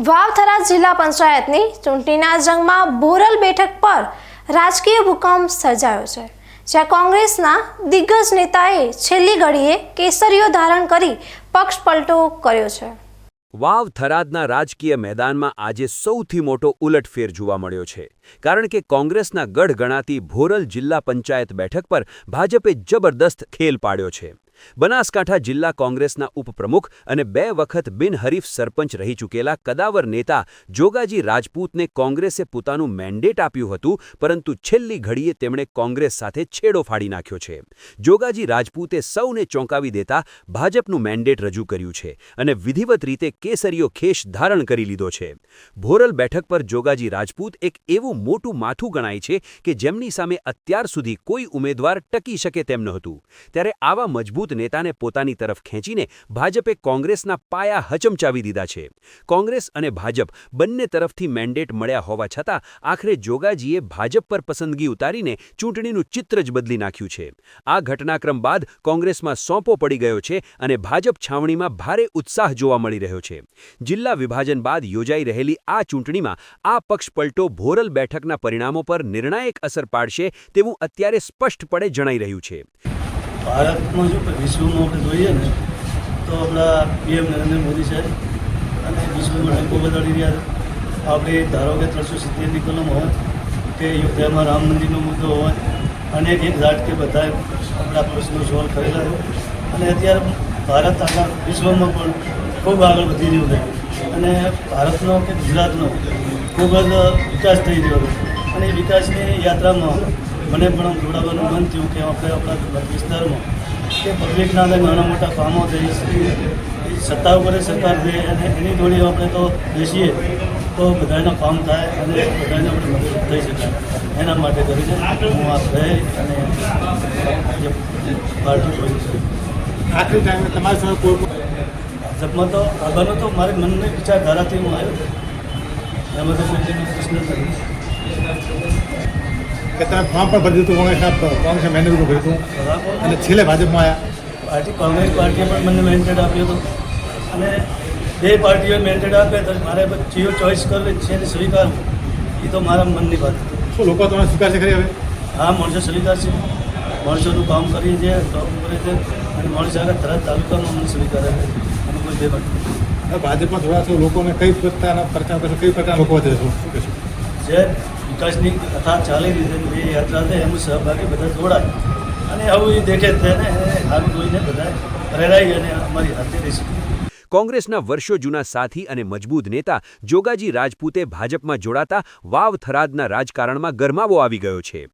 વાવથરા જિલ્લા પંચાયતની ચૂંટણીના જંગમાં બોરલ બેઠક પર રાજકીય ભૂકંપ સર્જાયો છે, જ્યાં કોંગ્રેસના દિગ્ગજ નેતાએ છેલ્લી ઘડીએ કેસરીઓ ધારણ કરી પક્ષ પલટો કર્યો છે। વાવ-થરાદના રાજકીય મેદાનમાં આજે સૌથી મોટો ઉલટફેર જોવા મળ્યો છે, કારણ કે કોંગ્રેસના ગઢ ગણાતી ભોરલ જિલ્લા પંચાયત બેઠક પર ભાજપે જબરદસ્ત ખેલ પાડ્યો છે। બનાસકાંઠા જિલ્લા કોંગ્રેસના ઉપપ્રમુખ અને 2 વખત બિનહરીફ સરપંચ રહી ચૂકેલા કદાવર નેતા જોગાજી રાજપૂતને કોંગ્રેસે પોતાનું મેન્ડેટ આપ્યું હતું, પરંતુ છેલ્લી ઘડીએ તેમણે કોંગ્રેસ સાથે છેડો ફાડી નાખ્યો છે। જોગાજી રાજપૂતે સૌને ચોંકાવી દેતા ભાજપનું મેન્ડેટ રજૂ કર્યું છે અને વિધિવત રીતે કેસરીયો ખેસ ધારણ કરી લીધો છે। ભોરલ બેઠક પર જોગાજી રાજપૂત એક એવું મોટું માથું ગણાય છે કે જેમની સામે અત્યાર સુધી કોઈ ઉમેદવાર ટકી શકે તેમ નહોતું, ત્યારે આવા મજબૂત નેતાને પોતાની તરફ ખેંચીને ભાજપે કોંગ્રેસના પાયા હચમચાવી દીધા છે। કોંગ્રેસ અને ભાજપ બંને તરફથી મેન્ડેટ મળ્યા હોવા છતાં આખરે જોગાજીએ ભાજપ પર પસંદગી ઉતારીને ચૂંટણીનું ચિત્ર જ બદલી નાખ્યું છે। આ ઘટનાક્રમ બાદ કોંગ્રેસમાં સોંપો પડી ગયો છે અને ભાજપ છાવણીમાં ભારે ઉત્સાહ જોવા મળી રહ્યો છે। જિલ્લા વિભાજન બાદ યોજાઈ રહેલી આ ચૂંટણીમાં આ પક્ષ પલટો ભોરલ બેઠકના પરિણામો પર નિર્ણાયક અસર પાડશે તેવું અત્યારે સ્પષ્ટપણે જણાઈ રહ્યું છે। ભારતમાં જો વિશ્વમાં આપણે જોઈએ ને તો આપણા પીએમ નરેન્દ્ર મોદી સાહેબ અને વિશ્વમાં ડંકો બતાડી રહ્યા છે। આપણે ધારો કે 370ની કલમ હોય કે અયોધ્યામાં રામ મંદિરનો મુદ્દો હોય અને એક ઝાટ કે બધા આપણા પ્રશ્નો સોલ્વ કરેલા છે અને અત્યારે ભારત આખા વિશ્વમાં પણ ખૂબ આગળ વધી રહ્યું છે અને ભારતનો કે ગુજરાતનો ખૂબ જ વિકાસ થઈ રહ્યો છે અને એ વિકાસની યાત્રામાં મને પણ જોડાવાનું મન થયું કે આપણે આપણા વિસ્તારમાં કે પબ્લિકના નાના મોટા કામો થઈ સત્તા ઉપર સરકાર છે અને એની જોડે આપણે તો બેસીએ તો બધાના કામ થાય અને બધાને આપણે મદદ થઈ શકાય, એના માટે કરીને હું આ ગઈ અને પાર્ટી જોઈ છું। આખરી ટાઈમે તમારી સાથે કોઈ ભાજપમાં તો આગળનો તો મારી મનની વિચારધારાથી હું આવ્યો હતો, એમાં તો કોઈ પ્રશ્ન નથી કે તમે ફોર્મ પણ ભરી દીધું કોંગ્રેસે મેન્ડેટ ઉભું કર્યું હતું અને છેલ્લે ભાજપમાં આવ્યા। કોંગ્રેસ પાર્ટીએ પણ મને મેન્ડેટ આપ્યો હતો અને 2 પાર્ટીઓએ મેન્ડેટ આપ્યા તો મારે જીઓ ચોઈસ કરવી છે અને સ્વીકારવું એ તો મારા મનની વાત હતી। શું લોકો તમને સ્વીકારશે ખરી હવે? હા, માણસો સ્વીકારશે, માણસોનું કામ કરીએ છીએ, કામ કરે છે અને માણસો આગળ થરાદ તાલુકામાં મને સ્વીકારે છે અને કોઈ 2 પાર્ટી ભાજપમાં થોડા લોકોને કઈ પ્રકારના પ્રચાર કરશો, કઈ પ્રકારના લોકો વધે શું કહેશું? જે વિકાસની કથા ચાલી રહી છે એ યાત્રા છે એમાં સહભાગી બધા જોડાય અને આવું એ દેખે છે ને સારું જોઈને બધા પ્રેરાઈ અને અમારી હાથે રહી શકે। કોંગ્રેસના વર્ષો જૂના સાથી અને મજબૂત નેતા જોગાજી રાજપૂતે ભાજપમાં જોડાતા વાવ-થરાદના રાજકારણમાં ગરમાવો આવી ગયો છે।